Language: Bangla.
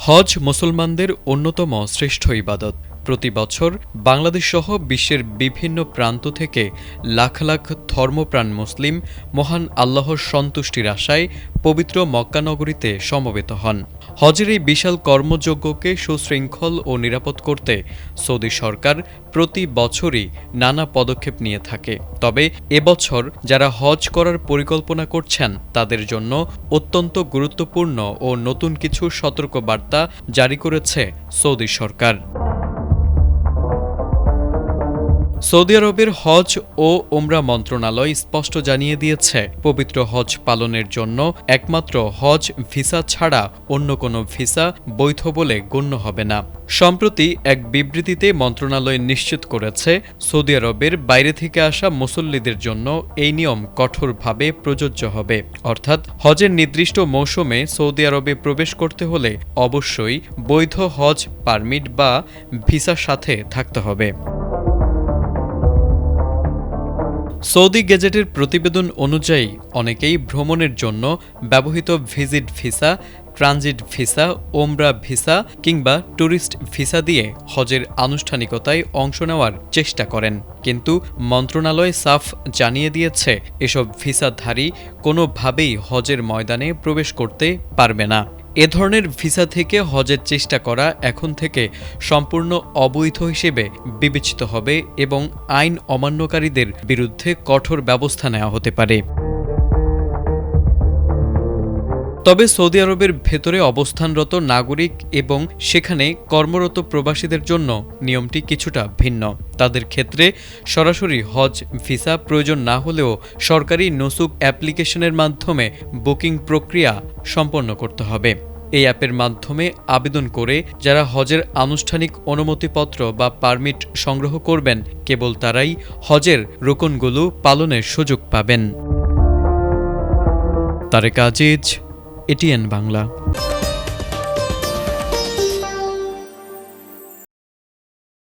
হজ মুসলমানদের অন্যতম শ্রেষ্ঠ ইবাদত। প্রতি বছর বাংলাদেশসহ বিশ্বের বিভিন্ন প্রান্ত থেকে লাখ লাখ ধর্মপ্রাণ মুসলিম মহান আল্লাহর সন্তুষ্টির আশায় পবিত্র মক্কা নগরীতে সমবেত হন। হজের এই বিশাল কর্মযজ্ঞকে সুশৃঙ্খল ও নিরাপদ করতে সৌদি সরকার প্রতি বছরই নানা পদক্ষেপ নিয়ে থাকে। তবে এবছর যারা হজ করার পরিকল্পনা করছেন তাদের জন্য অত্যন্ত গুরুত্বপূর্ণ ও নতুন কিছু সতর্কবার্তা জারি করেছে সৌদি সরকার। সৌদি আরবের হজ ও ওমরা মন্ত্রণালয় স্পষ্ট জানিয়ে দিয়েছে, পবিত্র হজ পালনের জন্য একমাত্র হজ ভিসা ছাড়া অন্য কোনো ভিসা বৈধ বলে গণ্য হবে না। সম্প্রতি এক বিবৃতিতে মন্ত্রণালয় নিশ্চিত করেছে, সৌদি আরবের বাইরে থেকে আসা মুসল্লিদের জন্য এই নিয়ম কঠোরভাবে প্রযোজ্য হবে। অর্থাৎ হজের নির্দিষ্ট মৌসুমে সৌদি আরবে প্রবেশ করতে হলে অবশ্যই বৈধ হজ পারমিট বা ভিসার সাথে থাকতে হবে। সৌদি গেজেটের প্রতিবেদন অনুযায়ী অনেকেই ভ্রমণের জন্য ব্যবহৃত ভিজিট ভিসা, ট্রানজিট ভিসা, ওমরা ভিসা কিংবা ট্যুরিস্ট ভিসা দিয়ে হজের আনুষ্ঠানিকতায় অংশ নেওয়ার চেষ্টা করেন। কিন্তু মন্ত্রণালয় সাফ জানিয়ে দিয়েছে, এসব ভিসাধারী কোনোভাবেই হজের ময়দানে প্রবেশ করতে পারবে না। এ ধরনের ভিসা থেকে হজের চেষ্টা করা এখন থেকে সম্পূর্ণ অবৈধ হিসেবে বিবেচিত হবে এবং আইন অমান্যকারীদের বিরুদ্ধে কঠোর ব্যবস্থা নেওয়া হতে পারে। তবে সৌদি আরবের ভেতরে অবস্থানরত নাগরিক এবং সেখানে কর্মরত প্রবাসীদের জন্য নিয়মটি কিছুটা ভিন্ন। তাদের ক্ষেত্রে সরাসরি হজ ভিসা প্রয়োজন না হলেও সরকারি নুসুক অ্যাপ্লিকেশনের মাধ্যমে বুকিং প্রক্রিয়া সম্পন্ন করতে হবে। এই অ্যাপের মাধ্যমে আবেদন করে যারা হজের আনুষ্ঠানিক অনুমতিপত্র বা পারমিট সংগ্রহ করবেন, কেবল তারাই হজের রুকনগুলো পালনের সুযোগ পাবেন। তারেক আজিজ, এটিএন বাংলা।